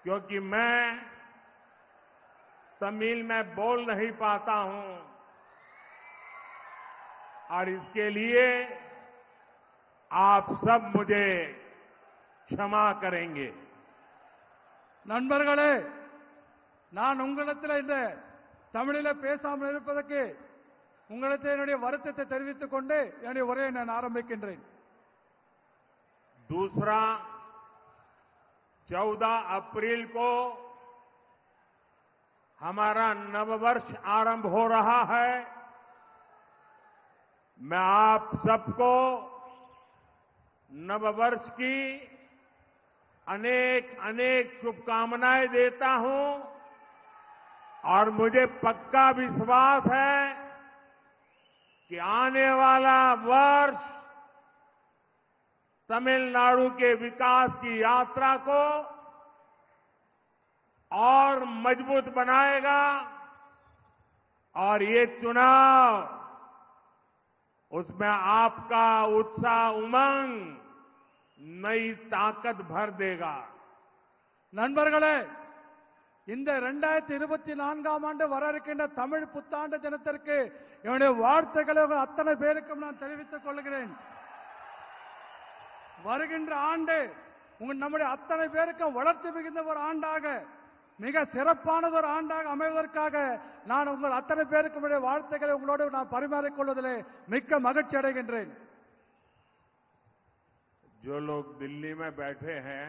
क्योंकि मैं तमिल में बोल नहीं पाता हूं और इसके लिए आप सब मुझे क्षमा करेंगे। நண்பர்களே, நான் உங்களிடத்தில் இந்த தமிழில் பேசாமல் இருப்பதற்கு உங்களிடத்தில் என்னுடைய வருத்தத்தை தெரிவித்துக் கொண்டு என்னுடைய உரையை நான் ஆரம்பிக்கின்றேன். दूसरा, 14 अप्रैल को हमारा नववर्ष आरंभ हो रहा है। मैं आप सबको नववर्ष की अनेक अनेक शुभकामनाएं देता हूं और मुझे पक्का विश्वास है कि आने वाला वर्ष तमिलनाडु के विकास की यात्रा को और मजबूत बनाएगा और ये चुनाव उसमें आपका उत्साह उमंग नई ताकत भर देगा। நண்பர்களே, இந்த 2024ஆம் ஆண்டு வர இருக்கின்ற தமிழ் புத்தாண்டு தினத்திற்கு என்னுடைய வாழ்த்துக்களை அத்தனை பேருக்கும் நான் தெரிவித்துக் கொள்கிறேன். வருகின்ற ஆண்டு நம்முடைய அத்தனை பேருக்கும் வளர்ச்சி மிகுந்த ஒரு ஆண்டாக, மிக சிறப்பானது ஒரு ஆண்டாக அமைவதற்காக நான் உங்கள் அத்தனை பேருக்கும் வாழ்த்துக்களை உங்களோடு நான் பரிமாறிக்கொள்வதிலே மிக்க மகிழ்ச்சி அடைகின்றேன். जो लोग दिल्ली में बैठे हैं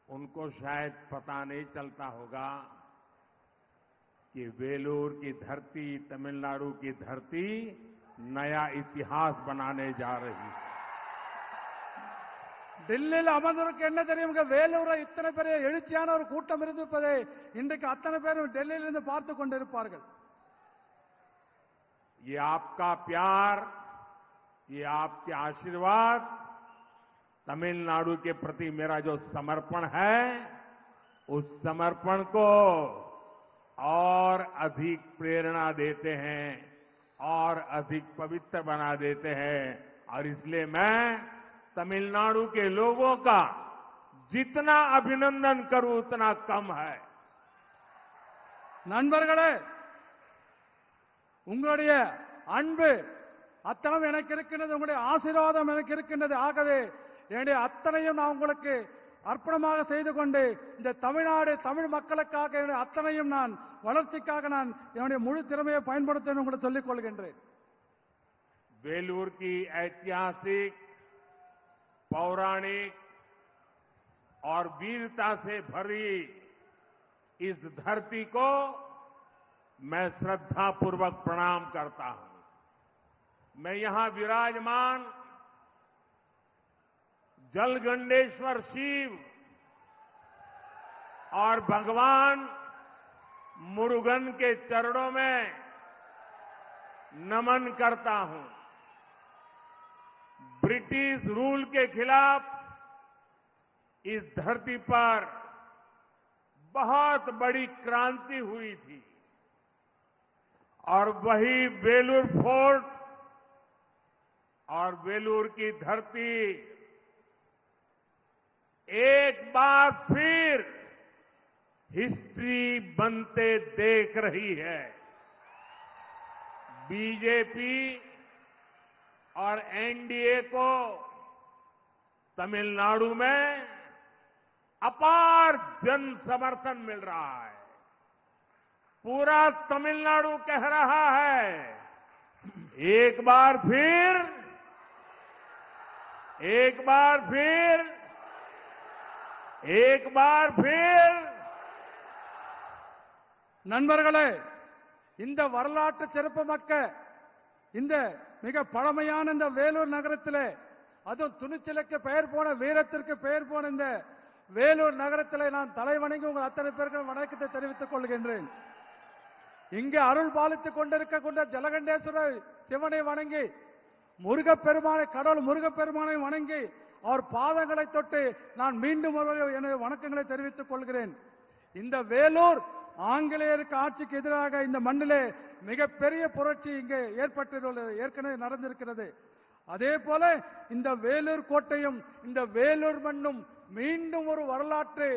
उनको शायद पता नहीं चलता होगा कि वेलूर की धरती, तमिलनाडु की धरती नया इतिहास बनाने जा रही है। டெல்லியில் அமர்ந்தவருக்கு என்ன தெரியும்? வேலூரை இத்தனை பெரிய எழுச்சியான ஒரு கூட்டம் இருந்திருப்பதை இன்றைக்கு அத்தனை பேரும் டெல்லியிலிருந்து பார்த்து கொண்டிருப்பார்கள். ये आपका प्यार, ये आपके आशीर्वाद, तमिलनाडु के प्रति मेरा जो समर्पण है, उस समर्पण को और अधिक प्रेरणा देते हैं और अधिक पवित्र बना देते हैं और इसलिए मैं तमिलनाडु के लोगों का जितना अभिनंदन करूं उतना कम है। நண்பர்களே, உங்களுடைய அன்பு அத்தனை எனக்கு இருக்கின்றது, உங்களுடைய ஆசீர்வாதம் எனக்கு இருக்கின்றது. ஆகவே என்னுடைய அத்தனையும் நான் உங்களுக்கு அர்ப்பணமாக செய்து கொண்டு இந்த தமிழ்நாடு தமிழ் மக்களுக்காக என்னுடைய அத்தனையும் நான் வளர்ச்சிக்காக நான் என்னுடைய முழு திறமையை பயன்படுத்த உங்களுக்கு சொல்லிக் கொள்கின்றேன். वेलूर की ऐतिहासिक, पौराणिक और वीरता से भरी इस धरती को मैं श्रद्धापूर्वक प्रणाम करता हूं। मैं यहां विराजमान जलगंडेश्वर शिव और भगवान मुरुगन के चरणों में नमन करता हूं। ब्रिटिश रूल के खिलाफ इस धरती पर बहुत बड़ी क्रांति हुई थी और वही वेलूर फोर्ट और वेलूर की धरती एक बार फिर हिस्ट्री बनते देख रही है। बीजेपी और एनडीए को तमिलनाडु में अपार जन समर्थन मिल रहा है। पूरा तमिलनाडु कह रहा है एक बार फिर நண்பர்களே, இந்த வரலாற்று சிறப்புமிக்க இந்த மிக பழமையான இந்த வேலூர் நகரத்திலே, அதுவும் துணிச்சலுக்கு பெயர் போன, வீரத்திற்கு பெயர் போன இந்த வேலூர் நகரத்திலே நான் தலைவணங்கி உங்கள் அத்தனை பேருக்கும் வணக்கத்தை தெரிவித்துக் கொள்கின்றேன். இங்கே அருள் பாலித்துக் கொண்டிருக்கக்கூடிய ஜலகண்டேஸ்வர சிவனை வணங்கி, முருகப்பெருமானை, கடவுள் முருகப்பெருமானை வணங்கி அவர் பாதங்களை தொட்டு நான் மீண்டும் எனது வணக்கங்களை தெரிவித்துக் கொள்கிறேன். இந்த வேலூர் ஆங்கிலேயருக்கு ஆட்சிக்கு எதிராக இந்த மண்ணிலே மிகப்பெரிய புரட்சி இங்கே ஏற்பட்டுள்ளது, ஏற்கனவே நடந்திருக்கிறது. அதே போல இந்த வேலூர் கோட்டையும் இந்த வேலூர் மண்ணும் மீண்டும் ஒரு வரலாற்று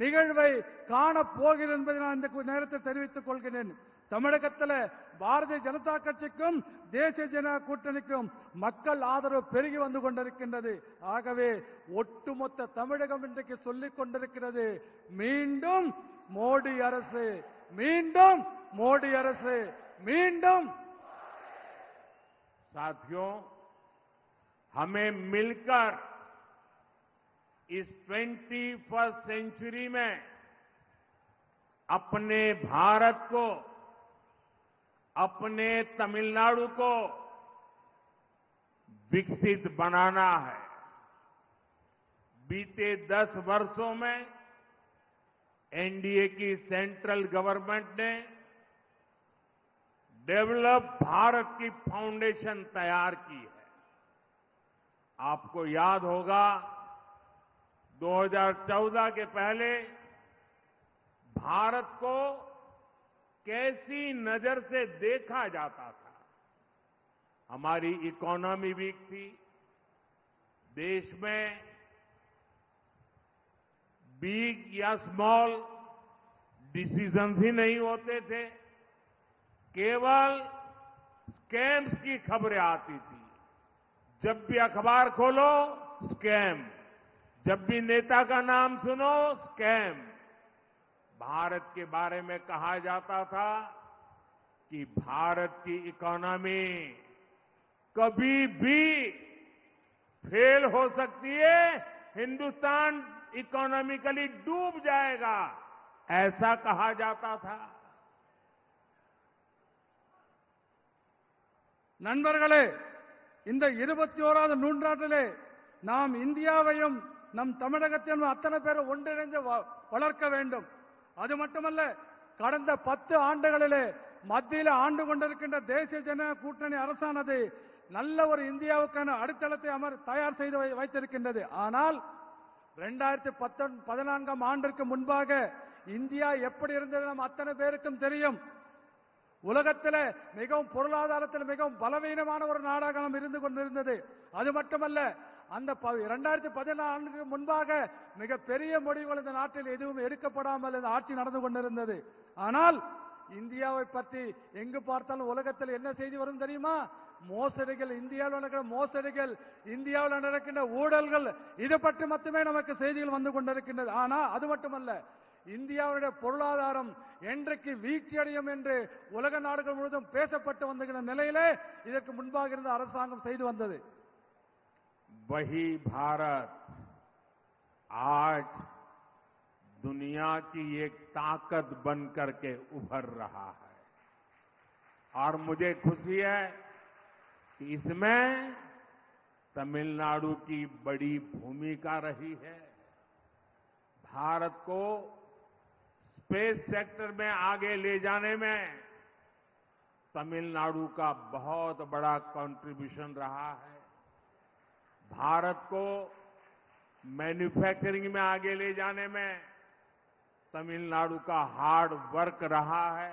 நிகழ்வை காணப் போகிறேன் என்பதை நான் இந்த நேரத்தில் தெரிவித்துக் கொள்கிறேன். தமிழகத்தில் பாரதிய ஜனதா கட்சிக்கும் தேசிய ஜனநாயக கூட்டணிக்கும் மக்கள் ஆதரவு பெருகி வந்து கொண்டிருக்கின்றது. ஆகவே ஒட்டுமொத்த தமிழகம் இன்றைக்கு சொல்லிக் கொண்டிருக்கிறது, மீண்டும் மோடி அரசு, மீண்டும் மோடி அரசு, மீண்டும். साथियों, हमें मिलकर इस 21st सेंचुरी में अपने भारत को, अपने तमिलनाडु को विकसित बनाना है। बीते 10 वर्षों में एनडीए की सेंट्रल गवर्नमेंट ने डेवलप भारत की फाउंडेशन तैयार की है। आपको याद होगा 2014 के पहले भारत को कैसी नजर से देखा जाता था। हमारी इकोनॉमी वीक थी, देश में बिग या स्मॉल डिसीजंस ही नहीं होते थे, केवल स्कैम्स की खबरें आती थी। जब भी अखबार खोलो स्कैम, जब भी नेता का नाम सुनो स्कैम। भारत के बारे में कहा जाता था कि भारत की इकोनॉमी कभी भी फेल हो सकती है, हिंदुस्तान इकोनॉमिकली डूब जाएगा, ऐसा कहा जाता था। நண்பர்களே, இந்த 21வது நூற்றாண்டிலே நாம் இந்தியாவையும் நம் தமிழகத்தையும் அத்தனை பேரை ஒன்றிணைந்து வளர்க்க வேண்டும். அது மட்டுமல்ல, கடந்த 10 ஆண்டுகளிலே மத்தியில் ஆண்டு கொண்டிருக்கின்ற தேசிய ஜனநாயக கூட்டணி அரசானது நல்ல ஒரு இந்தியாவுக்கான அடித்தளத்தை தயார் செய்து வைத்திருக்கின்றது. ஆனால் 2014ஆம் ஆண்டிற்கு முன்பாக இந்தியா எப்படி இருந்தது நம் அத்தனை பேருக்கும் தெரியும். உலகத்தில் மிகவும் பொருளாதாரத்தில் மிகவும் பலவீனமான ஒரு நாடாக நாம் இருந்து கொண்டிருந்தது. அது மட்டுமல்ல, அந்த 2014 ஆண்டுக்கு முன்பாக மிகப்பெரிய முடிவுகள் இந்த நாட்டில் எதுவும் எடுக்கப்படாமல் இந்த ஆட்சி நடந்து கொண்டிருந்தது. ஆனால் இந்தியாவை பற்றி எங்கு பார்த்தாலும் உலகத்தில் என்ன செய்தி வரும் தெரியுமா? மோசடிகள், இந்தியாவில் நடக்கிற மோசடிகள், இந்தியாவில் நடக்கின்ற ஊழல்கள், இது பற்றி மட்டுமே நமக்கு செய்திகள் வந்து கொண்டிருக்கின்றது. ஆனால் அது மட்டுமல்ல, இந்தியாவுடைய பொருளாதாரம் என்றைக்கு வீழ்ச்சியடையும் என்று உலக நாடுகள் முழுவதும் பேசப்பட்டு வந்திருக்கிற நிலையிலே இதற்கு முன்பாக இருந்த அரசாங்கம் செய்து வந்தது. वही भारत आज दुनिया की एक ताकत बनकर के उभर रहा है और मुझे खुशी है कि इसमें तमिलनाडु की बड़ी भूमिका रही है। भारत को स्पेस सेक्टर में आगे ले जाने में तमिलनाडु का बहुत बड़ा कंट्रीब्यूशन रहा है। भारत को मैन्युफैक्चरिंग में आगे ले जाने में तमिलनाडु का हार्ड वर्क रहा है।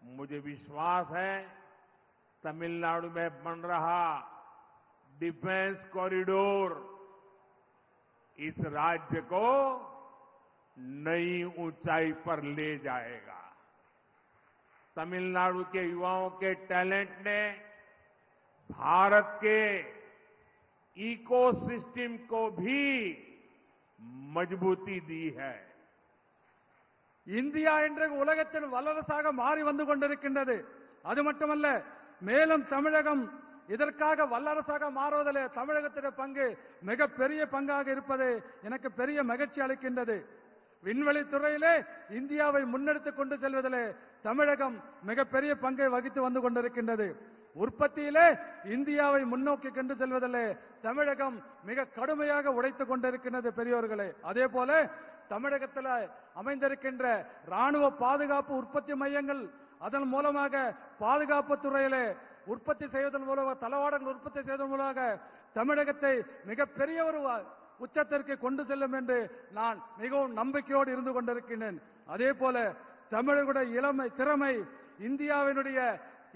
मुझे विश्वास है तमिलनाडु में बन रहा डिफेंस कॉरिडोर इस राज्य को नई ऊंचाई पर ले जाएगा। तमिलनाडु के युवाओं के टैलेंट ने भारत के इकोसिस्टम को भी मजबूती दी है। இந்தியா இன்றைக்கு உலகத்தில் வல்லரசாக மாறி வந்து கொண்டிருக்கின்றது. அது மட்டுமல்ல, மேலும் தமிழகம் இதற்காக வல்லரசாக மாறுவதில் தமிழகத்தின் பங்கு மிகப்பெரிய பங்காக இருப்பது எனக்கு பெரிய மகிழ்ச்சி அளிக்கின்றது. விண்வெளி துறையிலே இந்தியாவை முன்னெடுத்துக் கொண்டு செல்வதிலே தமிழகம் மிகப்பெரிய பங்கை வகித்து வந்து கொண்டிருக்கின்றது. உற்பத்தியிலே இந்தியாவை முன்னோக்கி கொண்டு செல்வதிலே தமிழகம் மிக கடுமையாக உழைத்துக் கொண்டிருக்கின்றது பெரியோர்களே. அதே போல தமிழகத்தில் அமைந்திருக்கின்ற ராணுவ பாதுகாப்பு உற்பத்தி மையங்கள், அதன் மூலமாக பாதுகாப்பு துறையிலே உற்பத்தி செய்வதன் மூலமாக, தளவாடங்கள் உற்பத்தி செய்வதன் மூலமாக தமிழகத்தை மிகப்பெரிய ஒரு உச்சத்திற்கு கொண்டு செல்லும் என்று நான் மிகவும் நம்பிக்கையோடு இருந்து கொண்டிருக்கின்றேன். அதே போல தமிழர்களுடைய திறமை இந்தியாவினுடைய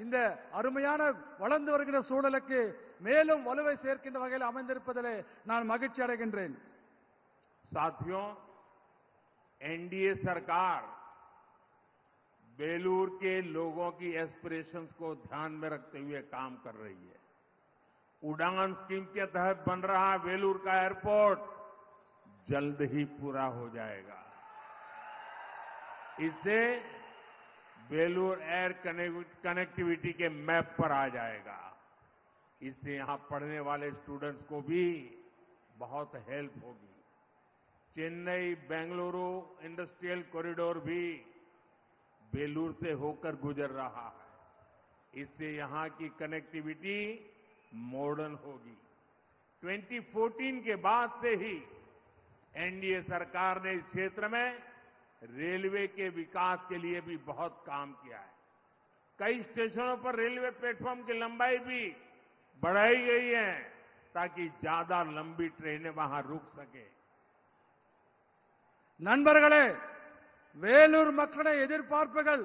இந்த அருமையான வளர்ந்து வருகிற சூழலுக்கு மேலும் வலுவை சேர்க்கின்ற வகையில் அமைந்திருப்பதிலே நான் மகிழ்ச்சி அடைகின்றேன். साथियों, एनडीए सरकार बेलूर के लोगों की एस्पिरेशंस को ध्यान में रखते हुए काम कर रही है। उड़ान स्कीम के तहत बन रहा बेलूर का एयरपोर्ट जल्द ही पूरा हो जाएगा। इससे बेलूर एयर कनेक्टिविटी के मैप पर आ जाएगा। इससे यहां पढ़ने वाले स्टूडेंट्स को भी बहुत हेल्प होगी। चेन्नई बेंगलुरु इंडस्ट्रियल कॉरिडोर भी बेलूर से होकर गुजर रहा है। इससे यहां की कनेक्टिविटी मॉडर्न होगी। 2014 के बाद से ही एनडीए सरकार ने इस क्षेत्र में रेलवे के विकास के लिए भी बहुत काम किया है। कई स्टेशनों पर रेलवे प्लेटफॉर्म की लंबाई भी बढ़ाई गई है ताकि ज्यादा लंबी ट्रेनें वहां रुक सके। நண்பர்களே, வேலூர் மக்களுடைய எதிர்பார்ப்புகள்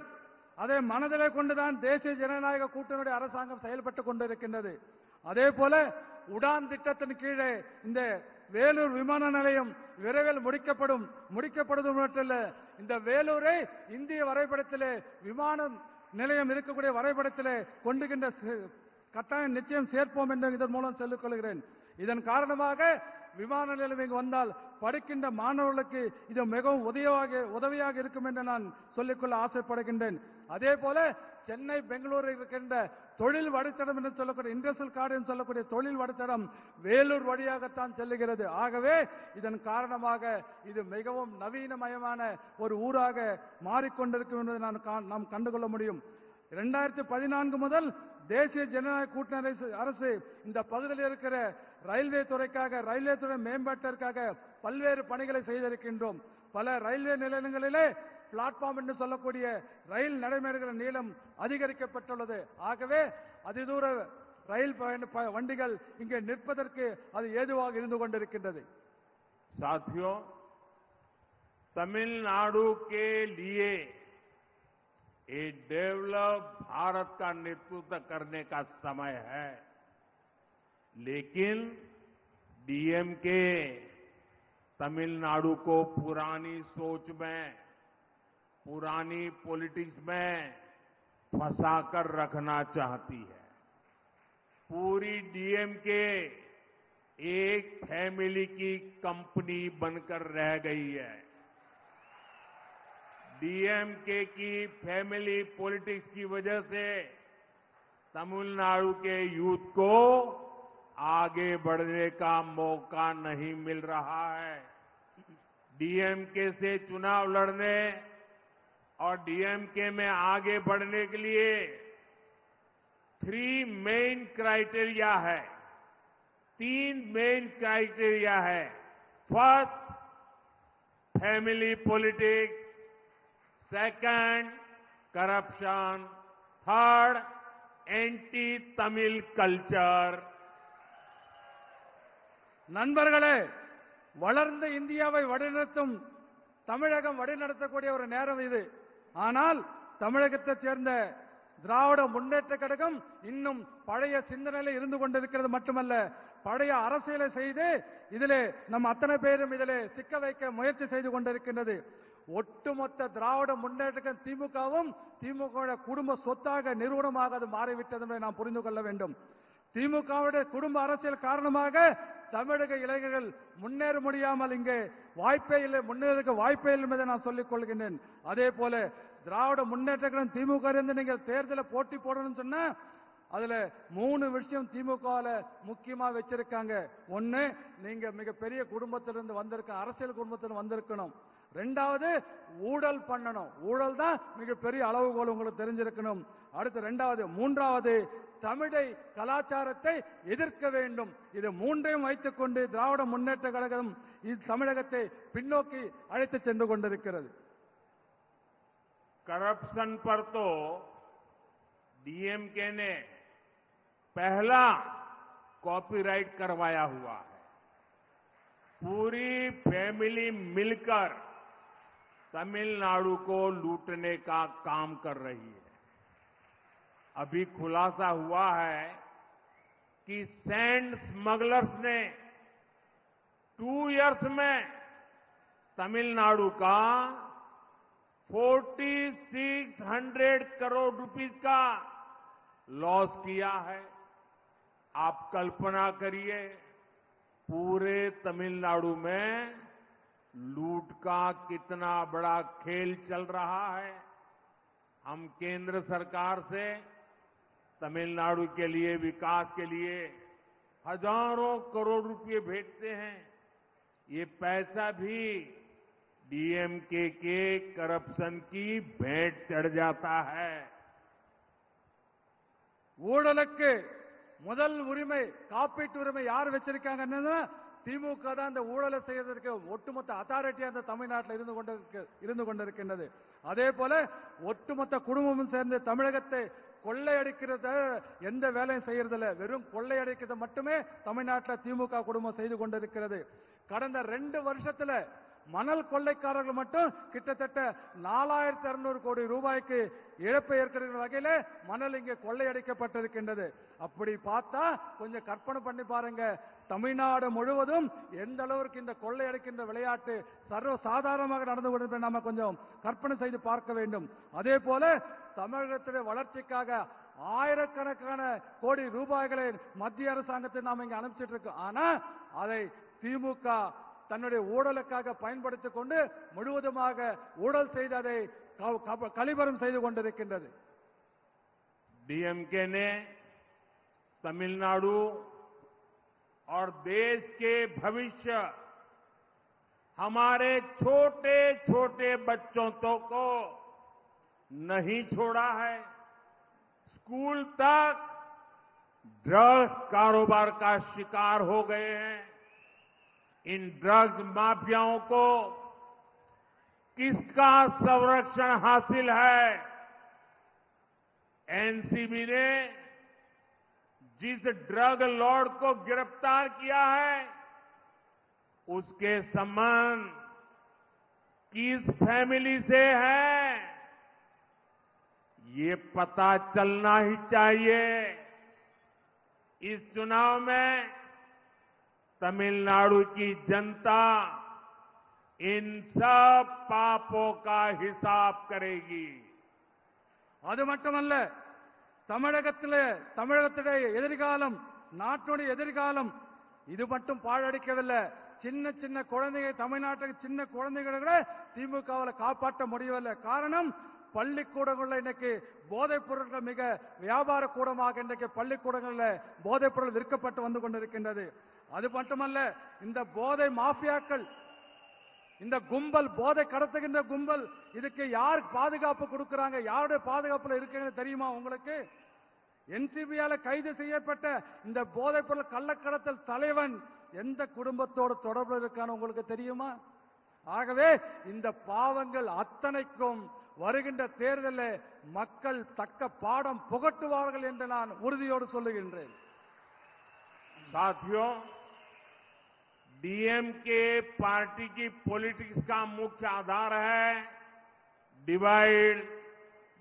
அதை மனதிலே கொண்டுதான் தேசிய ஜனநாயக கூட்டணியுடைய அரசாங்கம் செயல்பட்டுக் கொண்டிருக்கின்றது. அதே போல உடான் திட்டத்தின் கீழே இந்த வேலூர் விமான நிலையம் விரைவில் முடிக்கப்படுவது மட்டுமல்ல, இந்த வேலூரை இந்திய வரைபடத்திலே விமான நிலையம் இருக்கக்கூடிய வரைபடத்திலே கொண்டுகின்ற கட்டாயம் நிச்சயம் சேர்ப்போம் என்று இதன் மூலம் சொல்லிக் கொள்கிறேன். இதன் காரணமாக விமான நிலையம் இங்கு வந்தால் படிக்கின்ற மாணவர்களுக்கு இது மிகவும் உதவியாக இருக்கும் என்று நான் சொல்லிக்கொள்ள ஆசைப்படுகின்றேன். அதே போல சென்னை பெங்களூரு இருக்கின்ற தொழில் வழித்தடம் என்று சொல்லக்கூடிய இண்டஸ்ட்ரியல் கார்டு என்று சொல்லக்கூடிய தொழில் வழித்தடம் வேலூர் வழியாகத்தான் செல்லுகிறது. ஆகவே இதன் காரணமாக இது மிகவும் நவீனமயமான ஒரு ஊராக மாறிக்கொண்டிருக்கும் என்பதை நாம் கண்டுகொள்ள முடியும். 2014 முதல் தேசிய ஜனநாயக கூட்டணி அரசு இந்த பகுதியில் இருக்கிற ரயில்வே துறை மேம்பாட்டிற்காக பல்வேறு பணிகளை செய்திருக்கின்றோம். பல ரயில்வே நிலையங்களிலே பிளாட்பார்ம் என்று சொல்லக்கூடிய ரயில் நடைமேடைகள் நீளம் அதிகரிக்கப்பட்டுள்ளது. ஆகவே அதிதூர ரயில் வண்டிகள் இங்கே நிற்பதற்கு அது ஏதுவாக இருந்து கொண்டிருக்கின்றது. साथियों, तमिलनाडु के लिए एक डेवलप भारत का नेतृत्व करने का समय है, लेकिन डीएमके तमिलनाडु को पुरानी सोच में, पुरानी पॉलिटिक्स में फंसाकर रखना चाहती है। पूरी डीएमके एक फैमिली की कंपनी बनकर रह गई है। डीएमके की फैमिली पॉलिटिक्स की वजह से तमिलनाडु के यूथ को आगे बढ़ने का मौका नहीं मिल रहा है। डीएमके से चुनाव लड़ने और डीएमके में आगे बढ़ने के लिए 3 मेन क्राइटेरिया है, 3 मेन क्राइटेरिया है। First, family politics, second, corruption, third, anti Tamil culture. நண்பர்களே, வளர்ந்த இந்தியாவை வழிநடத்தும் தமிழகம் வழிநடத்தக்கூடிய ஒரு நேரம் இது. ஆனால் தமிழகத்தைச் சேர்ந்த திராவிட முன்னேற்ற கழகம் இன்னும் பழைய சிந்தனையில் இருந்து கொண்டிருக்கிறது மட்டுமல்ல, பழைய அரசியலை செய்து இதிலே நம் அத்தனை பேரும் இதிலே சிக்க வைக்க முயற்சி செய்து கொண்டிருக்கின்றது. ஒட்டுமொத்த திராவிட முன்னேற்ற திமுகவும் திமுக குடும்ப சொத்தாக நிறுவனமாக அது மாறிவிட்டது என்பதை நாம் புரிந்து கொள்ள வேண்டும். திமுகவுடைய குடும்ப அரசியல் காரணமாக தமிழக இளைஞர்கள் முன்னேற முடியாமல் இங்கே வாய்ப்பே இல்லை, முன்னேறதுக்கு வாய்ப்பே இல்லை என்பதை நான் சொல்லிக் கொள்கின்றேன். அதே போல திராவிட முன்னேற்ற கழகம் திமுக இருந்து நீங்கள் தேர்தலில் போட்டி போடணும்னு சொன்னா அதுல 3 விஷயம் திமுக முக்கியமா வச்சிருக்காங்க. ஒன்னு, நீங்க மிகப்பெரிய குடும்பத்திலிருந்து வந்திருக்க அரசியல் குடும்பத்தில் வந்திருக்கணும். 2வது, ஊழல் பண்ணணும். ஊழல் தான் மிகப்பெரிய அளவுகோல் உங்களுக்கு தெரிஞ்சிருக்கணும். அடுத்து 2வது. 3வது, தமிழை கலாச்சாரத்தை எதிர்க்க வேண்டும். இது 3ஐயும் வைத்துக் கொண்டு திராவிட முன்னேற்ற கழகம் தமிழகத்தை பின்னோக்கி அழைத்து சென்று கொண்டிருக்கிறது. करप्शन पर तो डीएमके ने पहला कॉपीराइट करवाया हुआ है। पूरी फैमिली मिलकर तमिलनाडु को लूटने का काम कर रही है। अभी खुलासा हुआ है कि सैंड स्मगलर्स ने 2 इयर्स में तमिलनाडु का 4600 करोड़ रुपीस का लॉस किया है। आप कल्पना करिए, पूरे तमिलनाडु में लूट का कितना बड़ा खेल चल रहा है। हम केंद्र सरकार से तमिलनाडु के लिए, विकास के लिए हजारों करोड़ रुपए भेजते हैं। ये पैसा भी डीएमके के करप्शन की भेंट चढ़ जाता है। ஊழலுக்கு முதல் உரிமை, காப்பீட்டு உரிமை யார் வச்சிருக்காங்கன்னா திமுக தான் அந்த ஊழலை செய்வதற்கு ஒட்டுமொத்த அத்தாரிட்டி அந்த தமிழ்நாட்டில் இருந்து கொண்டிருக்கின்றது. அதே போல ஒட்டுமொத்த குடும்பமும் சேர்ந்து தமிழகத்தை கொள்ளையடிக்கிறத எந்த வேலையும் செய்யறதில்ல, வெறும் கொள்ளையடிக்கிறது மட்டுமே தமிழ்நாட்டில் திமுக குடும்பம் செய்து கொண்டிருக்கிறது. கடந்த 2 வருஷத்துல மணல் கொள்ளைக்காரர்கள் மட்டும் கிட்டத்தட்ட 4600 கோடி ரூபாய்க்கு இழப்பை ஏற்கிற வகையில மணல் இங்கே கொள்ளையடிக்கப்பட்டிருக்கின்றது. அப்படி பார்த்தா கொஞ்சம் கற்பனை பண்ணி பாருங்க, தமிழ்நாடு முழுவதும் எந்த அளவுக்கு இந்த கொள்ளையடிக்கின்ற விளையாட்டு சர்வ சாதாரணமாக நடந்து கொண்டிருப்பதை நாம கொஞ்சம் கற்பனை செய்து பார்க்க வேண்டும். அதே போல தமிழகத்துடைய வளர்ச்சிக்காக ஆயிரக்கணக்கான கோடி ரூபாய்களை மத்திய அரசாங்கத்தை நாம இங்க அனுப்பிச்சிட்டு இருக்கோம். ஆனா அதை திமுக தன்னுடைய ஊழலுக்காக பயன்படுத்திக் கொண்டு முழுவதுமாக ஊழல் செய்து அதை கழிவறம் செய்து கொண்டிருக்கின்றது. डीएमके ने तमिलनाडु और देश के भविष्य, हमारे छोटे छोटे बच्चों को नहीं छोड़ा है। स्कूल तक ड्रग्स कारोबार का शिकार हो गए हैं। इन ड्रग्स माफियाओं को किसका संरक्षण हासिल है? एनसीबी ने जिस ड्रग लॉर्ड को गिरफ्तार किया है, उसके संबंध किस फैमिली से है, ये पता चलना ही चाहिए। इस चुनाव में तमिलनाडु की जनता इन सब पापों का हिसाब करेगी। அது மட்டுமல்ல, தமிழகத்துடைய எதிர்காலம், நாட்டுடைய எதிர்காலம் இது மட்டும் பாழடிக்கவில்லை. சின்ன சின்ன குழந்தைகள், தமிழ்நாட்டுக்கு சின்ன குழந்தைகளை கூட திமுகவில் காப்பாற்ற முடியவில்லை. காரணம், பள்ளிக்கூடங்களில் இன்னைக்கு போதைப் பொருட்கள் மிக வியாபார கூடமாக இன்றைக்கு பள்ளிக்கூடங்களில் போதைப் பொருள் விற்கப்பட்டு வந்து கொண்டிருக்கின்றது. அது மட்டுமல்ல, இந்த போதை மாஃபியாக்கள், இந்த கும்பல், போதை கடத்துகின்ற கும்பல், இதுக்கு யார் பாதுகாப்பு கொடுக்கறாங்க, யாருடைய பாதுகாப்புல இருக்குன்னு தெரியுமா உங்களுக்கு? என்சிபியால கைது செய்யப்பட்ட இந்த போதைப் பொருள் கள்ளக்கடத்தல் தலைவன் எந்த குடும்பத்தோடு தொடர்பு இருக்கான்னு உங்களுக்கு தெரியுமா? ஆகவே இந்த பாவங்கள் அத்தனைக்கும் வருகின்ற தேர்தலில் மக்கள் தக்க பாடம் புகட்டுவார்கள் என்று நான் உறுதியோடு சொல்லுகின்றேன். साथियों, डीएमके पार्टी की पॉलिटिक्स का मुख्य आधार है डिवाइड,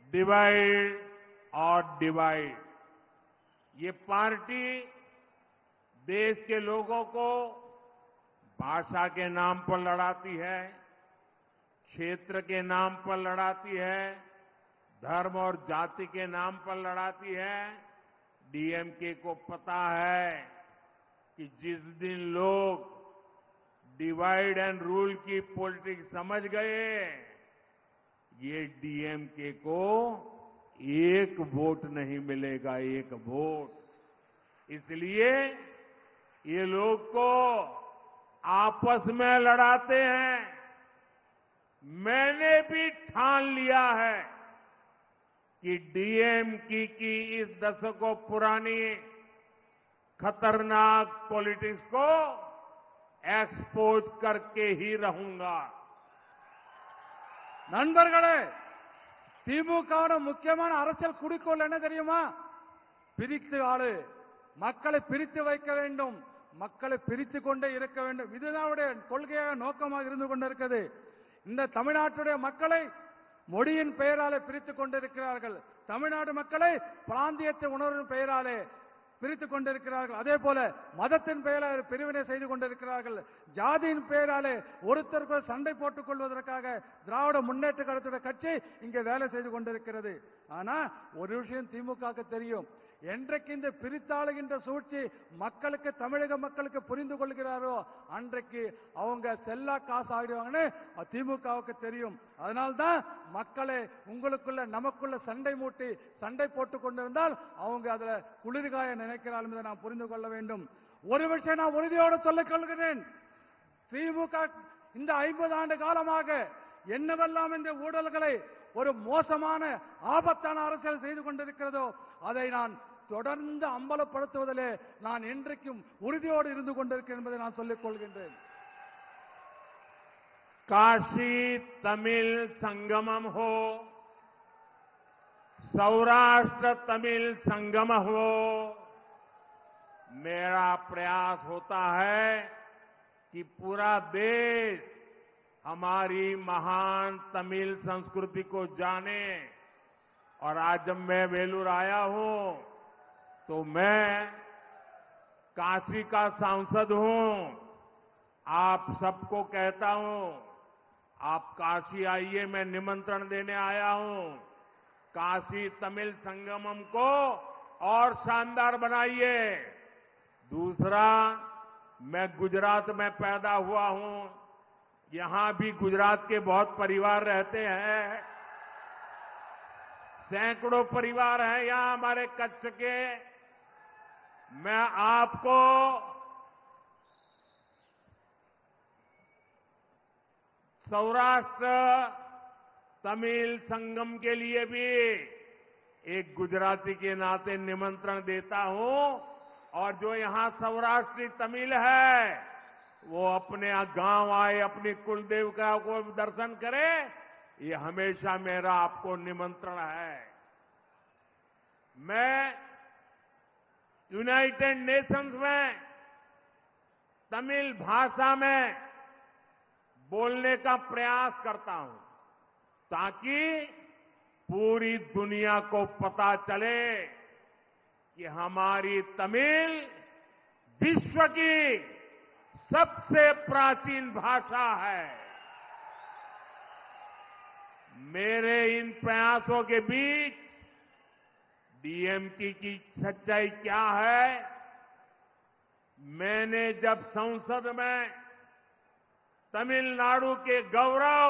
डिवाइड और डिवाइड। ये पार्टी देश के लोगों को भाषा के नाम पर लड़ाती है, क्षेत्र के नाम पर लड़ाती है, धर्म और जाति के नाम पर लड़ाती है। डीएमके को पता है कि जिस दिन लोग डिवाइड एंड रूल की पॉलिटिक्स समझ गए, ये डीएमके को एक वोट नहीं मिलेगा, एक वोट। इसलिए ये लोग को आपस में लड़ाते हैं। मैंने भी ठान लिया है कि डीएमके की इस दशकों पुरानी खतरनाक पॉलिटिक्स को एक्सपोज करके ही रहूंगा। நண்பர்களே, திமுகவோட முக்கியமான அரசியல் குறிக்கோள் என்ன தெரியுமா? பிரித்து ஆளு, மக்களை பிரித்து வைக்க வேண்டும், மக்களை பிரித்துக் கொண்டே இருக்க வேண்டும். இதுதான் கொள்கையாக நோக்கமாக இருந்து கொண்டிருக்கிறது. இந்த தமிழ்நாட்டுடைய மக்களை மொழியின் பெயராலே பிரித்துக் கொண்டிருக்கிறார்கள். தமிழ்நாடு மக்களை பிராந்தியத்தை உணர்வின் பெயராலே பிரித்துக் கொண்டிருக்கிறார்கள். அதே போல மதத்தின் பெயரால் பிரிவினை செய்து கொண்டிருக்கிறார்கள். ஜாதியின் பெயராலே ஒருத்தருக்கு சண்டை போட்டுக் கொள்வதற்காக திராவிட முன்னேற்ற கழகத்துடைய கட்சி இங்கே வேலை செய்து கொண்டிருக்கிறது. ஆனா ஒரு விஷயம் திமுகவுக்கு தெரியும். என்றைக்கு இந்த பிரித்தாளுகின்ற சூழ்ச்சி மக்களுக்கு, தமிழக மக்களுக்கு புரிந்து கொள்கிறாரோ அன்றைக்கு அவங்க செல்லா காசு ஆகிடுவாங்கன்னு திமுகவுக்கு தெரியும். அதனால்தான் மக்களை உங்களுக்குள்ள நமக்குள்ள சண்டை மூட்டி சண்டை போட்டுக் கொண்டிருந்தால் அவங்க அதுல குளிர்காய நினைக்கிறார்கள் என்பதை நாம் புரிந்து கொள்ள வேண்டும். ஒரு விஷயம் நான் உறுதியோடு சொல்லிக் கொள்கிறேன். திமுக இந்த 50 ஆண்டு காலமாக என்னவெல்லாம் இந்த ஊழல்களை ஒரு மோசமான ஆபத்தான அரசியல் செய்து கொண்டிருக்கிறதோ அதை நான் தொடர்ந்து அம்பலப்படுத்துவதிலே நான் இன்றைக்கும் உறுதியோடு இருந்து கொண்டிருக்கிறேன் என்பதை நான் சொல்லிக் கொள்கின்றேன். काशी तमिल संगमम हो, सौराष्ट्र तमिल संगम हो, मेरा प्रयास होता है कि पूरा देश हमारी महान तमिल संस्कृति को जाने। और आज जब मैं वेलूर आया हूं तो मैं काशी का सांसद हूं। आप सबको कहता हूं, आप काशी आइए, मैं निमंत्रण देने आया हूं। काशी तमिल संगमम को और शानदार बनाइए। दूसरा, मैं गुजरात में पैदा हुआ हूं। यहां भी गुजरात के बहुत परिवार रहते हैं, सैकड़ों परिवार हैं यहां हमारे कच्छ के। मैं आपको सौराष्ट्र तमिल संगम के लिए भी एक गुजराती के नाते निमंत्रण देता हूं। और जो यहां सौराष्ट्री तमिल है वो अपने गांव आए, अपनी कुलदेवता को दर्शन करे। ये हमेशा मेरा आपको निमंत्रण है। मैं यूनाइटेड नेशंस में तमिल भाषा में बोलने का प्रयास करता हूं ताकि पूरी दुनिया को पता चले कि हमारी तमिल विश्व की सबसे प्राचीन भाषा है। मेरे इन प्रयासों के बीच डीएमके की सच्चाई क्या है? मैंने जब संसद में तमिलनाडु के गौरव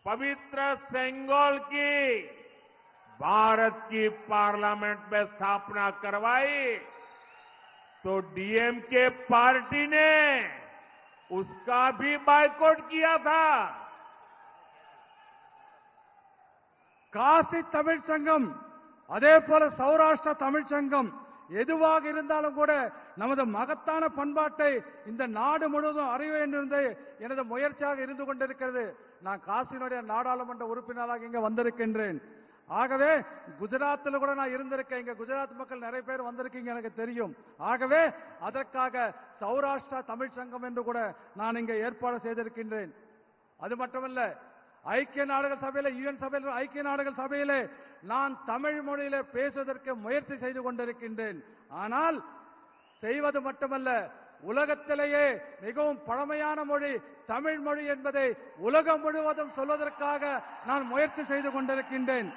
पवित्र सेंगोल की भारत की पार्लियामेंट में स्थापना करवाई तो डीएमके पार्टी ने उसका भी बायकॉट किया था। காசி தமிழ் சங்கம், அதே போல சௌராஷ்டிர தமிழ் சங்கம் எதுவாக இருந்தாலும் கூட நமது மகத்தான பண்பாட்டை இந்த நாடு முழுவதும் அறிய வேண்டும் என்பது எனது முயற்சியாக இருந்து கொண்டிருக்கிறது. நான் காசியினுடைய நாடாளுமன்ற உறுப்பினராக இங்க வந்திருக்கின்றேன். ஆகவே குஜராத்தில் கூட நான் இருந்திருக்கேன். இங்க குஜராத் மக்கள் நிறைய பேர் வந்திருக்கீங்க, எனக்கு தெரியும். ஆகவே அதற்காக சௌராஷ்டிரா தமிழ் சங்கம் என்று கூட நான் இங்க ஏற்பாடு செய்திருக்கின்றேன். அது மட்டுமல்ல, ஐக்கிய நாடுகள் சபையில, யுஎன் சபையில், ஐக்கிய நாடுகள் சபையிலே நான் தமிழ் மொழியிலே பேசுவதற்கு முயற்சி செய்து கொண்டிருக்கின்றேன். ஆனால் செய்வது மட்டுமல்ல, உலகத்திலேயே மிகவும் பழமையான மொழி தமிழ் மொழி என்பதை உலகம் முழுவதும் சொல்வதற்காக நான் முயற்சி செய்து கொண்டிருக்கின்றேன்.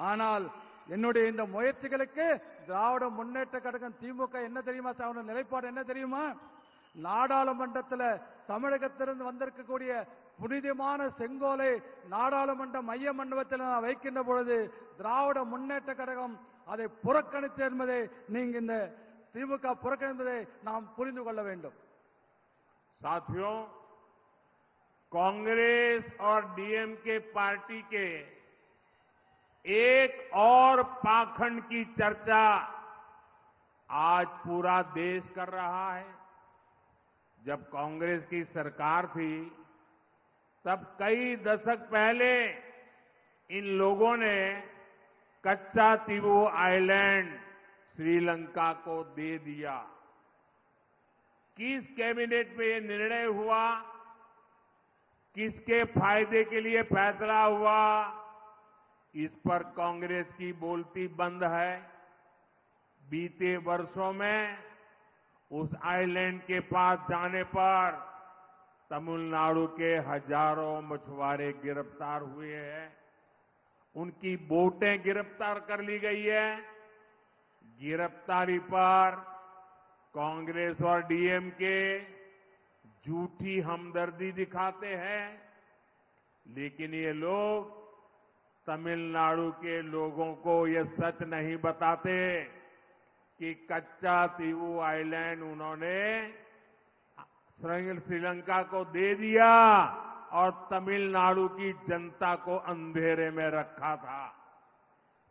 ஆனால் என்னுடைய இந்த முயற்சிகளுக்கு திராவிட முன்னேற்ற கழகம் திமுக என்ன தெரியுமா, நிலைப்பாடு என்ன தெரியுமா? நாடாளுமன்றத்தில் தமிழகத்திலிருந்து வந்திருக்கக்கூடிய புனிதமான செங்கோலை நாடாளுமன்ற மைய மண்டபத்தில் நான் வைக்கின்ற பொழுது திராவிட முன்னேற்ற கழகம் அதை புறக்கணித்து என்பதை நீங்க இந்த திமுக புறக்கணிப்பதை நாம் புரிந்து கொள்ள வேண்டும். साथियों, कांग्रेस और डीएमके पार्टी के एक और पाखंड की चर्चा आज पूरा देश कर रहा है। जब कांग्रेस की सरकार थी तब कई दशक पहले इन लोगों ने कच्चा तीवू आइलैंड श्रीलंका को दे दिया। किस कैबिनेट में ये निर्णय हुआ, किसके फायदे के लिए फैसला हुआ, इस पर कांग्रेस की बोलती बंद है। बीते वर्षों में उस आइलैंड के पास जाने पर तमिलनाडु के हजारों मछुआरे गिरफ्तार हुए हैं। उनकी बोटें गिरफ्तार कर ली गई है। गिरफ्तारी पर कांग्रेस और डीएमके झूठी हमदर्दी दिखाते हैं, लेकिन ये लोग तमिलनाडु के लोगों को ये सच नहीं बताते कि कच्चा तीवू आइलैंड उन्होंने श्रीलंका को दे दिया और तमिलनाडु की जनता को अंधेरे में रखा था।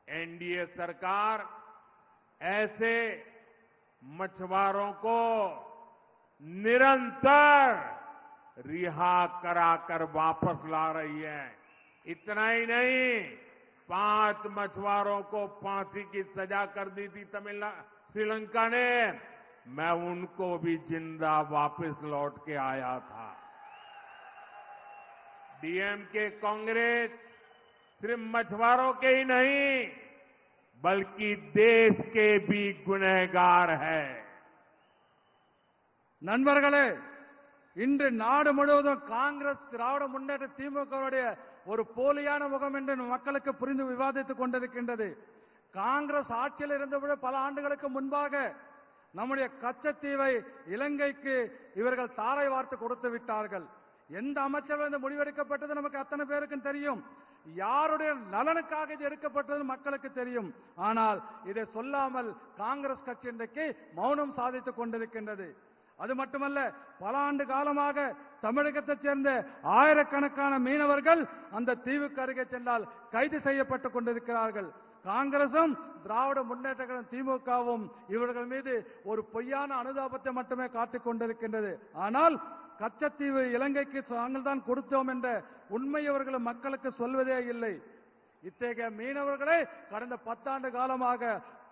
एनडीए सरकार ऐसे मछुआरों को निरंतर रिहा कराकर वापस ला रही है। इतना ही नहीं, 5 मछुआरों को फांसी की सजा कर दी थी श्रीलंका ने। मैं उनको भी जिंदा वापस लौट के आया था। डीएमके कांग्रेस सिर्फ मछुआरों के ही नहीं बल्कि देश के भी गुनहगार है। நண்பர்களே, இன்று நாடு முழுவதும் காங்கிரஸ் திராவிட முன்னேற்ற திமுகவுடைய ஒரு போலியான முகம் என்று மக்களுக்கு புரிந்து விவாதித்துக் கொண்டிருக்கின்றது. காங்கிரஸ் ஆட்சியில் இருந்தபோது பல ஆண்டுகளுக்கு முன்பாக நம்முடைய கச்சத்தீவை இலங்கைக்கு இவர்கள் தாரை வார்த்து கொடுத்து விட்டார்கள். எந்த அமைச்சர்கள் இந்த முடிவெடுக்கப்பட்டது நமக்கு அத்தனை பேருக்கும் தெரியும். யாருடைய நலனுக்காக இது எடுக்கப்பட்டது மக்களுக்கு தெரியும். ஆனால் இதை சொல்லாமல் காங்கிரஸ் கட்சி இன்றைக்கு மௌனம் சாதித்துக் கொண்டிருக்கின்றது. அது மட்டுமல்ல, பல ஆண்டு காலமாக தமிழகத்தைச் சேர்ந்த ஆயிரக்கணக்கான மீனவர்கள் அந்த தீவுக்கு அருகே சென்றால் கைது செய்யப்பட்டுக் கொண்டிருக்கிறார்கள். காங்கிரசும் திராவிட முன்னேற்ற கழகம் திமுகவும் இவர்கள் மீது ஒரு பொய்யான அனுதாபத்தை மட்டுமே காட்டிக் கொண்டிருக்கின்றது. ஆனால் கச்சத்தீவு இலங்கைக்கு நாங்கள் தான் கொடுத்தோம் என்ற உண்மை அவர்கள் மக்களுக்கு சொல்வதே இல்லை. இத்தகைய மீனவர்களை கடந்த 10 ஆண்டு காலமாக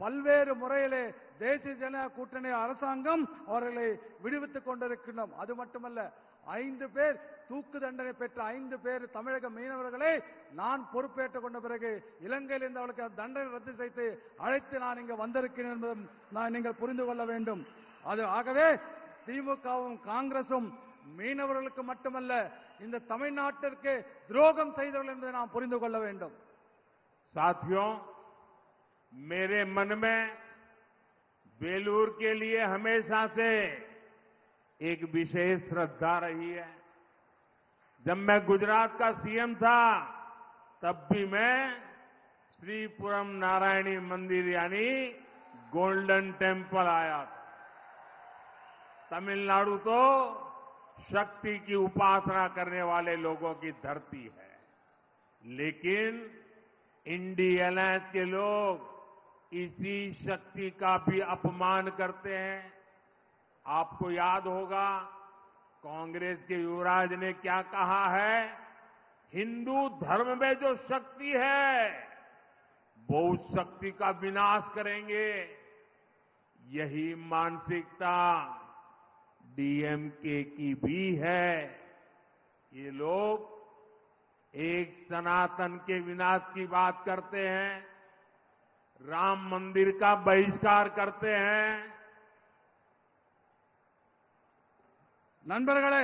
பல்வேறு முறையிலே தேசிய ஜனநாயக கூட்டணி அரசாங்கம் அவர்களை விடுவித்துக் கொண்டிருக்கின்றோம். அது மட்டுமல்ல, 5 பேர் தூக்கு தண்டனை பெற்ற 5 பேர் தமிழக மீனவர்களை நான் பொறுப்பேற்றுக் கொண்ட பிறகு இலங்கையில் இருந்து அவர்களுக்கு தண்டனை ரத்து செய்து அழைத்து நான் இங்கு வந்திருக்கிறேன் என்பதும் நீங்கள் புரிந்து கொள்ள வேண்டும். அது ஆகவே திமுகவும் காங்கிரசும் மீனவர்களுக்கு மட்டுமல்ல இந்த தமிழ்நாட்டிற்கு துரோகம் செய்தவர்கள் என்பதை நாம் புரிந்து கொள்ள வேண்டும். साथियों, मेरे मन में बेलूर के लिए हमेशा से एक विशेष श्रद्धा रही है। जब मैं गुजरात का सीएम था तब भी मैं श्रीपुरम नारायणी मंदिर यानी गोल्डन टेम्पल आया था। तमिलनाडु तो शक्ति की उपासना करने वाले लोगों की धरती है, लेकिन इंडी अलायंस के लोग इसी शक्ति का भी अपमान करते हैं। आपको याद होगा कांग्रेस के युवराज ने क्या कहा है, हिंदू धर्म में जो शक्ति है वो उस शक्ति का विनाश करेंगे। यही मानसिकता डीएमके की भी है। ये लोग एक सनातन के विनाश की बात करते हैं, राम मंदिर का बहिष्कार करते हैं। நண்பர்களே,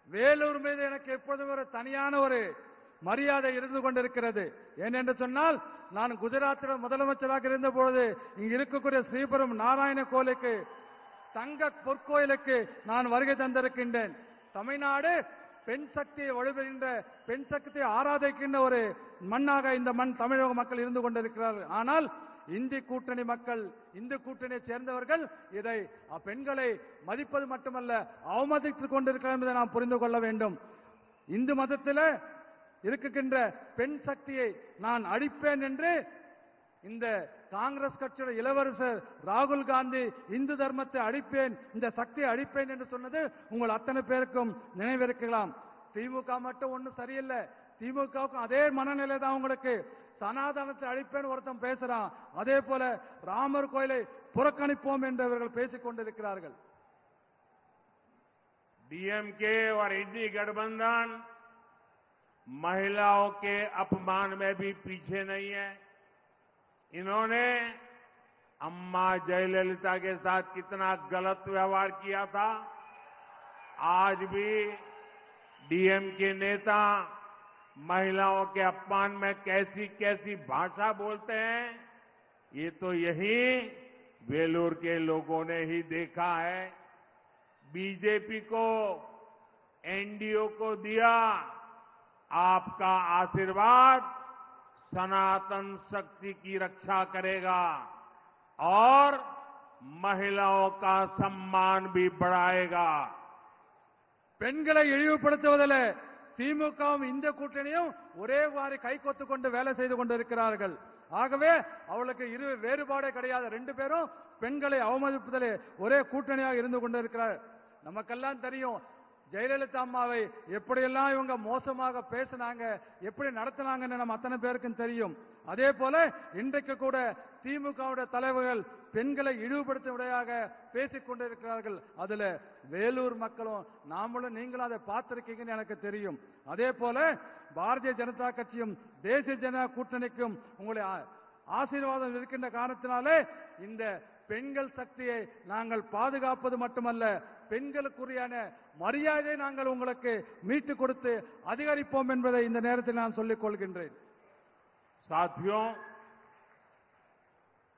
வேலூர் மீது எனக்கு எப்போதும் ஒரு தனியான ஒரு மரியாதை இருந்து கொண்டிருக்கிறது. ஏனென்று சொன்னால், நான் குஜராத்தில் முதலமைச்சராக இருந்த பொழுது இங்கு இருக்கக்கூடிய ஸ்ரீபுரம் நாராயண கோயிலுக்கு தங்க பொற்கோயிலுக்கு நான் வருகை தந்திருக்கின்றேன். தமிழ்நாடு பெண் சக்தியை வழிபடுகின்ற, பெண் சக்தியை ஆராதிக்கின்ற ஒரு மண்ணாக இந்த மண் தமிழக மக்கள் இருந்து கொண்டிருக்கிறார்கள். ஆனால் இந்தி கூட்டணி மக்கள், இந்து கூட்டணியை சேர்ந்தவர்கள் இதை பெண்களை மதிப்பது மட்டுமல்ல அவமதித்துக் கொண்டிருக்கிறார் என்பதை நாம் புரிந்து கொள்ள வேண்டும். இந்து மதத்தில் இருக்கின்ற பெண் சக்தியை நான் அழிப்பேன் என்று இந்த காங்கிரஸ் கட்சியோட இளவரசர் ராகுல் காந்தி இந்து தர்மத்தை அழிப்பேன், இந்த சக்தியை அழிப்பேன் என்று சொன்னது உங்கள் அத்தனை பேருக்கும் நினைவிருக்கலாம். திமுக மட்டும் ஒன்றும் சரியில்லை, திமுகவுக்கும் அதே மனநிலை தான் உங்களுக்கு. சனாதனத்தை அழிப்பேன் ஒருத்தன் பேசுறான், அதே போல ராமர் கோயிலை புறக்கணிப்போம் என்று அவர்கள் பேசிக் கொண்டிருக்கிறார்கள். डीएमके और इंडी गठबंधन महिलाओं के अपमान में भी पीछे नहीं है। इन्होंने अम्मा जयललिता के साथ कितना गलत व्यवहार किया था, आज भी डीएमके नेता महिलाओं के अपमान में कैसी कैसी भाषा बोलते हैं, ये तो यही वेलूर के लोगों ने ही देखा है। बीजेपी को, एनडीए को दिया आपका आशीर्वाद सनातन शक्ति की रक्षा करेगा और महिलाओं का सम्मान भी बढ़ाएगा। பெண்களை இழிவுபடுத்துவதில் திமுகவும் இந்த கூட்டணியும் ஒரே மாதிரி கைகோத்து கொண்டு வேலை செய்து கொண்டிருக்கிறார்கள். ஆகவே அவளுக்கு இரு வேறுபாடே கிடையாது. ரெண்டு பேரும் பெண்களை அவமதிப்பதிலே ஒரே கூட்டணியாக இருந்து கொண்டிருக்கிறார். நமக்கெல்லாம் தெரியும் ஜெயலலிதா அம்மாவை எப்படியெல்லாம் இவங்க மோசமாக பேசினாங்க, எப்படி நடத்தினாங்கன்னு நம்ம அத்தனை பேருக்கும் தெரியும். அதே போல இன்றைக்கு கூட திமுகவுடைய தலைவர்கள் பெண்களை இழிவுபடுத்துவதாக பேசிக் கொண்டிருக்கிறார்கள். அதுல வேலூர் மக்களும் நாமளும் நீங்களும் அதை பார்த்திருக்கீங்கன்னு எனக்கு தெரியும். அதே போல பாரதிய ஜனதா கட்சியும் தேசிய ஜனதா கூட்டணிக்கும் உங்களுடைய ஆசீர்வாதம் இருக்கின்ற காரணத்தினாலே இந்த பெண்கள் சக்தியை நாங்கள் பாதுகாப்பது மட்டுமல்ல, பெண்களுக்குரியான மரியாதையை நாங்கள் உங்களுக்கு மீட்டுக் கொடுத்து அதிகரிப்போம் என்பதை இந்த நேரத்தில் நான் சொல்லிக் கொள்கின்றேன். साथियों,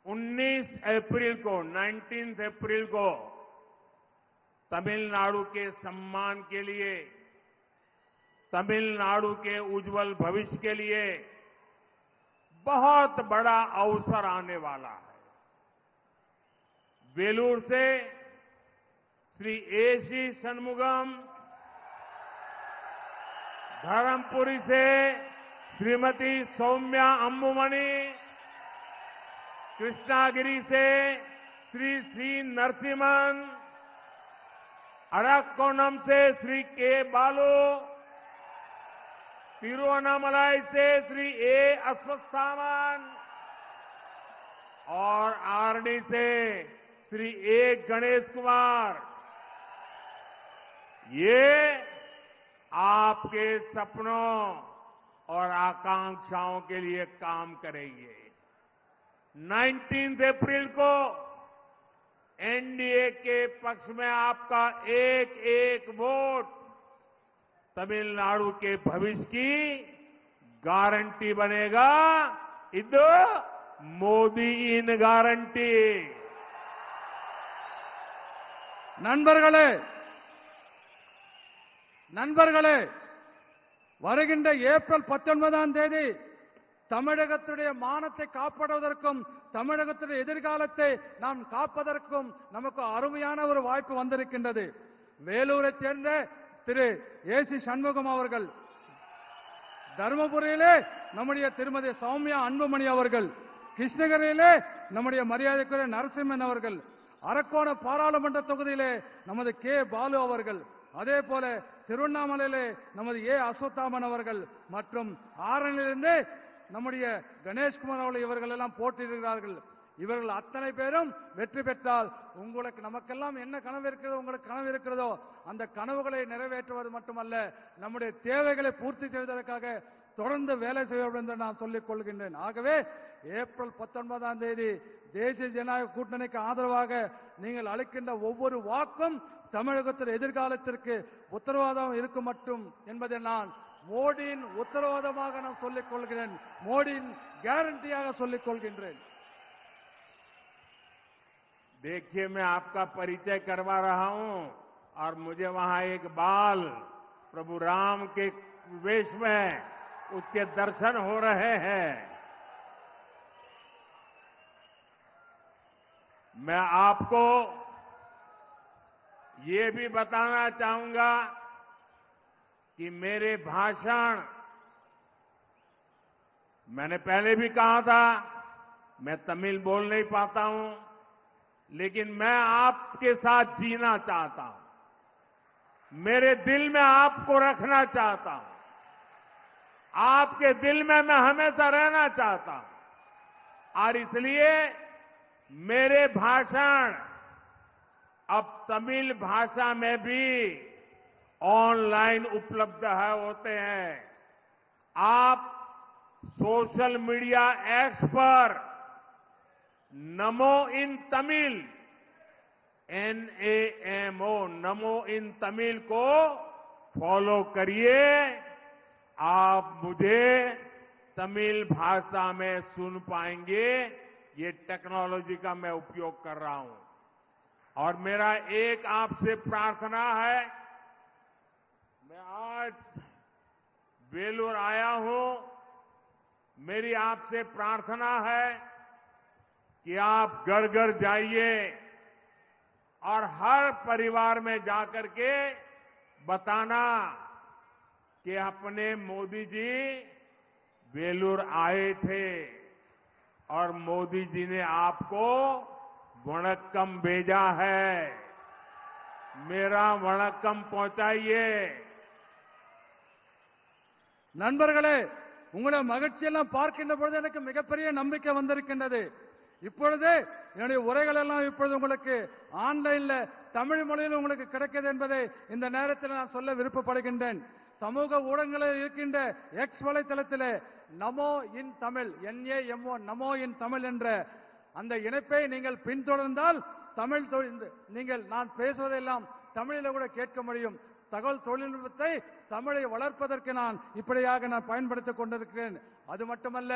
19 अप्रैल को तमिलनाडु के सम्मान के लिए, तमिलनाडु के उज्जवल भविष्य के लिए बहुत बड़ा अवसर आने वाला है। वेलूर से श्री एसी षणमुगम, धर्मपुरी से श्रीमती सौम्या अम्बुमणि, कृष्णागिरी से श्री नरसिम्हन, अरक्कोणम से श्री के बालू, तिरुवन्नामलाई से श्री ए अश्वत्थामन और आरडी से श्री ए गणेश कुमार, ये आपके सपनों और आकांक्षाओं के लिए काम करेंगे। 19 अप्रैल को एनडीए के पक्ष में आपका एक एक वोट तमिलनाडु के भविष्य की गारंटी बनेगा। इदो मोदी इन गारंटी। நண்பர்களே, வருகின்ற ஏப்ரல் 19ஆம் தேதி தமிழகத்துடைய மானத்தை காப்பாற்றுவதற்கும் தமிழகத்துடைய எதிர்காலத்தை நாம் காப்பதற்கும் நமக்கு அருமையான ஒரு வாய்ப்பு வந்திருக்கின்றது. வேலூரை சேர்ந்த திரு ஏசி சண்முகம் அவர்கள், தருமபுரியிலே நம்முடைய திருமதி சௌமியா அன்புமணி அவர்கள், கிருஷ்ணகிரியிலே நம்முடைய மரியாதைக்குரிய நரசிம்மன் அவர்கள், அரக்கோண பாராளுமன்ற தொகுதியிலே நமது கே பாலு அவர்கள், அதே போல திருவண்ணாமலையிலே நமது ஏ அஸ்வத்தாமன் அவர்கள் மற்றும் ஆரணிலிருந்து நம்முடைய கணேஷ்குமார் அவர்கள் இவர்கள் எல்லாம் போட்டியிடுகிறார்கள். இவர்கள் அத்தனை பேரும் வெற்றி பெற்றால் உங்களுக்கு நமக்கெல்லாம் என்ன கனவு இருக்கிறதோ, உங்களுக்கு கனவு இருக்கிறதோ அந்த கனவுகளை நிறைவேற்றுவது மட்டுமல்ல, நம்முடைய தேவைகளை பூர்த்தி செய்வதற்காக தொடர்ந்து வேலை செய்வோம் என்று நான் சொல்லிக் கொள்கின்றேன். ஆகவே ஏப்ரல் 19ஆம் தேதி தேசிய ஜனநாயக கூட்டணிக்கு ஆதரவாக நீங்கள் அளிக்கின்ற ஒவ்வொரு வாக்கும் தமிழகத்தின் எதிர்காலத்திற்கு உத்தரவாதம் இருக்கும் மட்டும் என்பதை நான் மோடியின் உத்தரவாதமாக நான் சொல்லிக் கொள்கிறேன், மோடியின் கேரண்டியாக சொல்லிக் கொள்கின்றேன். देखिए, मैं आपका परिचय करवा रहा हूं और मुझे वहां एक बाल प्रभु राम के वेश में उसके दर्शन हो रहे हैं। मैं आपको ये भी बताना चाहूंगा कि मेरे भाषण, मैंने पहले भी कहा था मैं तमिल बोल नहीं पाता हूं, लेकिन मैं आपके साथ जीना चाहता हूं, मेरे दिल में आपको रखना चाहता हूं, आपके दिल में मैं हमेशा रहना चाहता हूं और इसलिए मेरे भाषण अब तमिल भाषा में भी ऑनलाइन उपलब्ध होते हैं। आप सोशल मीडिया एक्स पर नमो इन तमिल, NAMO, नमो इन तमिल को फॉलो करिए। आप मुझे तमिल भाषा में सुन पाएंगे। ये टेक्नोलॉजी का मैं उपयोग कर रहा हूं। और मेरा एक आपसे प्रार्थना है, मैं आज वेलूर आया हूं, मेरी आपसे प्रार्थना है कि आप घर घर जाइए और हर परिवार में जाकर के बताना कि अपने मोदी जी वेलूर आए थे और मोदी जी ने आपको वणक्कम भेजा है। मेरा वणक्कम पहुंचाइए। நண்பர்களே, உங்களுடைய மகிழ்ச்சியெல்லாம் பார்க்கின்ற பொழுது எனக்கு மிகப்பெரிய நம்பிக்கை வந்திருக்கின்றது. இப்பொழுது என்னுடைய உரைகள் எல்லாம் இப்பொழுது உங்களுக்கு ஆன்லைன்ல தமிழ் மொழியில் உங்களுக்கு கிடைக்கிறது என்பதை இந்த நேரத்தில் நான் சொல்ல விருப்பப்படுகின்றேன். சமூக ஊடகங்களில் இருக்கின்ற எக்ஸ் வலைத்தளத்திலே நமோ இன் தமிழ், NAMO, நமோ இன் தமிழ் என்ற அந்த இணைப்பை நீங்கள் பின்தொடர்ந்தால் தமிழ் நீங்கள் நான் பேசுவதெல்லாம் தமிழில் கூட கேட்க முடியும். தகவல் தொழில்நுட்பத்தை தமிழை வளர்ப்பதற்கு நான் இப்படியாக நான் பயன்படுத்திக் கொண்டிருக்கிறேன். அது மட்டுமல்ல,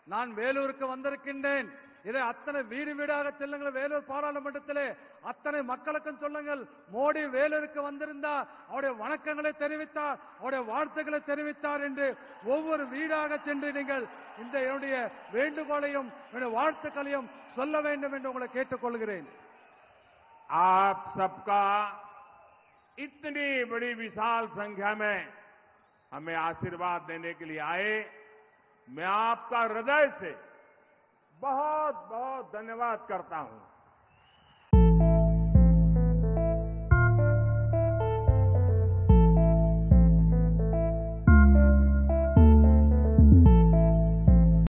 நான் வேலூருக்கு வந்திருக்கின்றேன். இதை அத்தனை வீடு வீடாக செல்லுங்கள். வேலூர் பாராளுமன்றத்திலே அத்தனை மக்களுக்கும் சொல்லுங்கள், மோடி வேலூருக்கு வந்திருந்தார், அவருடைய வணக்கங்களை தெரிவித்தார், அவருடைய வாழ்த்துக்களை தெரிவித்தார் என்று ஒவ்வொரு வீடாக சென்று நீங்கள் இந்த என்னுடைய வேண்டுகோளையும் என்னுடைய வாழ்த்துக்களையும் சொல்ல வேண்டும் என்று உங்களை கேட்டுக்கொள்கிறேன். आप सबका इतनी बड़ी विशाल संख्या में हमें आशीर्वाद देने के लिए आए, मैं आपका हृदय से बहुत बहुत धन्यवाद करता हूं।